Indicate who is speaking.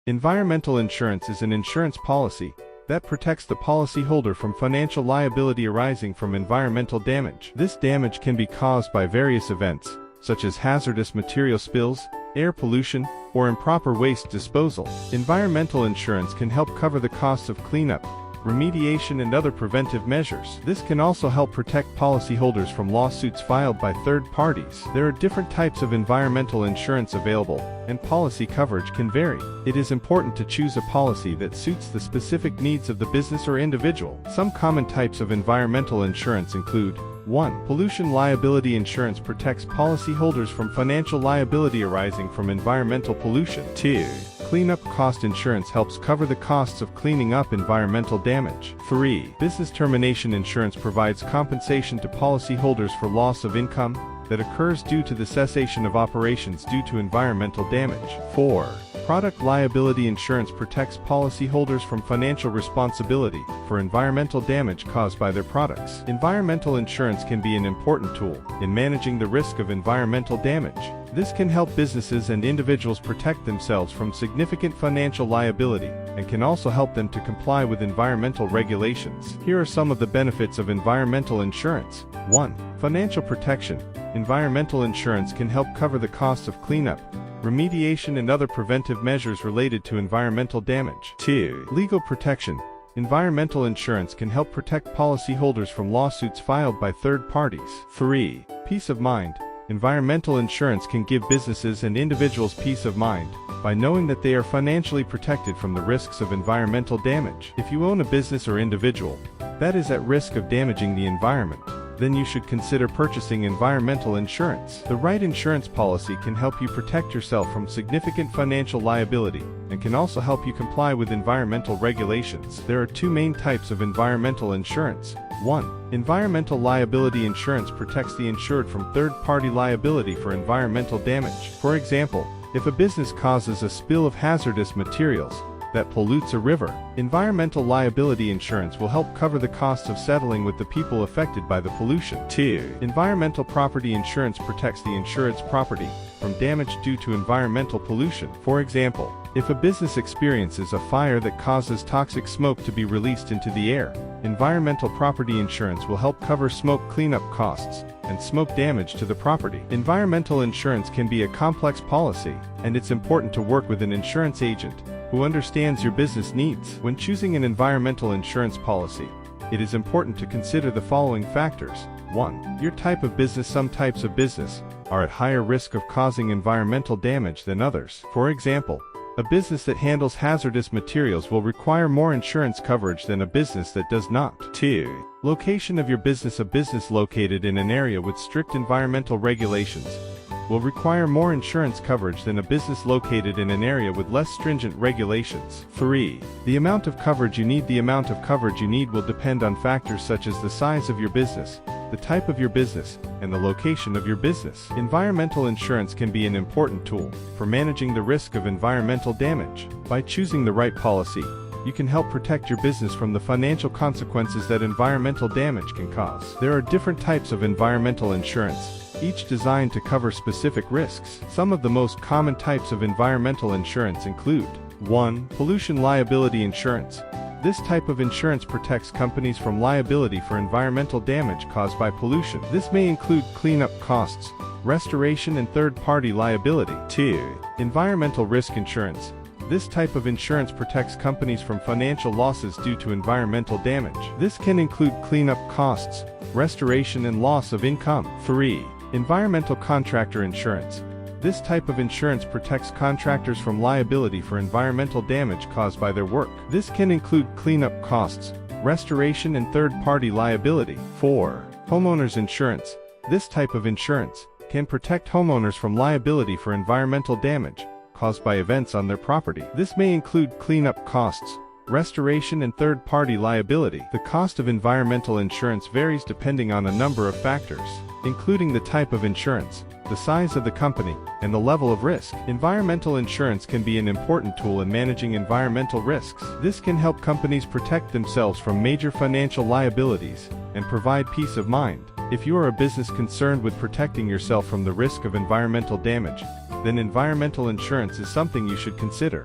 Speaker 1: Environmental insurance is an insurance policy that protects the policyholder from financial liability arising from environmental damage. This damage can be caused by various events, such as hazardous material spills, air pollution, or improper waste disposal. Environmental insurance can help cover the costs of cleanup, remediation, and other preventive measures. This can also help protect policyholders from lawsuits filed by third parties. There are different types of environmental insurance available, and policy coverage can vary. It is important to choose a policy that suits the specific needs of the business or individual. Some common types of environmental insurance include: 1. Pollution liability insurance protects policyholders from financial liability arising from environmental pollution. 2. Cleanup cost insurance helps cover the costs of cleaning up environmental damage. 3. Business termination insurance provides compensation to policyholders for loss of income that occurs due to the cessation of operations due to environmental damage. 4. Product liability insurance protects policyholders from financial responsibility for environmental damage caused by their products. Environmental insurance can be an important tool in managing the risk of environmental damage. This can help businesses and individuals protect themselves from significant financial liability and can also help them to comply with environmental regulations. Here are some of the benefits of environmental insurance. 1. Financial protection. Environmental insurance can help cover the costs of cleanup, remediation, and other preventive measures related to environmental damage. 2. Legal protection. Environmental insurance can help protect policyholders from lawsuits filed by third parties. 3. Peace of mind. Environmental insurance can give businesses and individuals peace of mind by knowing that they are financially protected from the risks of environmental damage. If you own a business or individual that is at risk of damaging the environment, then you should consider purchasing environmental insurance. The right insurance policy can help you protect yourself from significant financial liability and can also help you comply with environmental regulations. There are two main types of environmental insurance. 1. Environmental liability insurance protects the insured from third-party liability for environmental damage. For example, if a business causes a spill of hazardous materials that pollutes a river, environmental liability insurance will help cover the costs of settling with the people affected by the pollution. 2. Environmental property insurance protects the insured's property from damage due to environmental pollution. For example, if a business experiences a fire that causes toxic smoke to be released into the air, environmental property insurance will help cover smoke cleanup costs and smoke damage to the property. Environmental insurance can be a complex policy, and it's important to work with an insurance agent who understands your business needs. When choosing an environmental insurance policy, it is important to consider the following factors. 1. Your type of business. Some types of business are at higher risk of causing environmental damage than others. For example, a business that handles hazardous materials will require more insurance coverage than a business that does not. 2. Location of your business. A business located in an area with strict environmental regulations will require more insurance coverage than a business located in an area with less stringent regulations. 3. The amount of coverage you need. The amount of coverage you need will depend on factors such as the size of your business, the type of your business, and the location of your business. Environmental insurance can be an important tool for managing the risk of environmental damage. By choosing the right policy, you can help protect your business from the financial consequences that environmental damage can cause. There are different types of environmental insurance, each designed to cover specific risks. Some of the most common types of environmental insurance include: 1. Pollution liability insurance. This type of insurance protects companies from liability for environmental damage caused by pollution. This may include cleanup costs, restoration, and third-party liability. 2. Environmental risk insurance. This type of insurance protects companies from financial losses due to environmental damage. This can include cleanup costs, restoration, and loss of income. 3. Environmental contractor insurance. This type of insurance protects contractors from liability for environmental damage caused by their work. This can include cleanup costs, restoration, and third-party liability. 4. Homeowners insurance. This type of insurance can protect homeowners from liability for environmental damage caused by events on their property. This may include cleanup costs, restoration, and third-party liability. The cost of environmental insurance varies depending on a number of factors, including the type of insurance, the size of the company, and the level of risk. Environmental insurance can be an important tool in managing environmental risks. This can help companies protect themselves from major financial liabilities and provide peace of mind. If you are a business concerned with protecting yourself from the risk of environmental damage, then environmental insurance is something you should consider.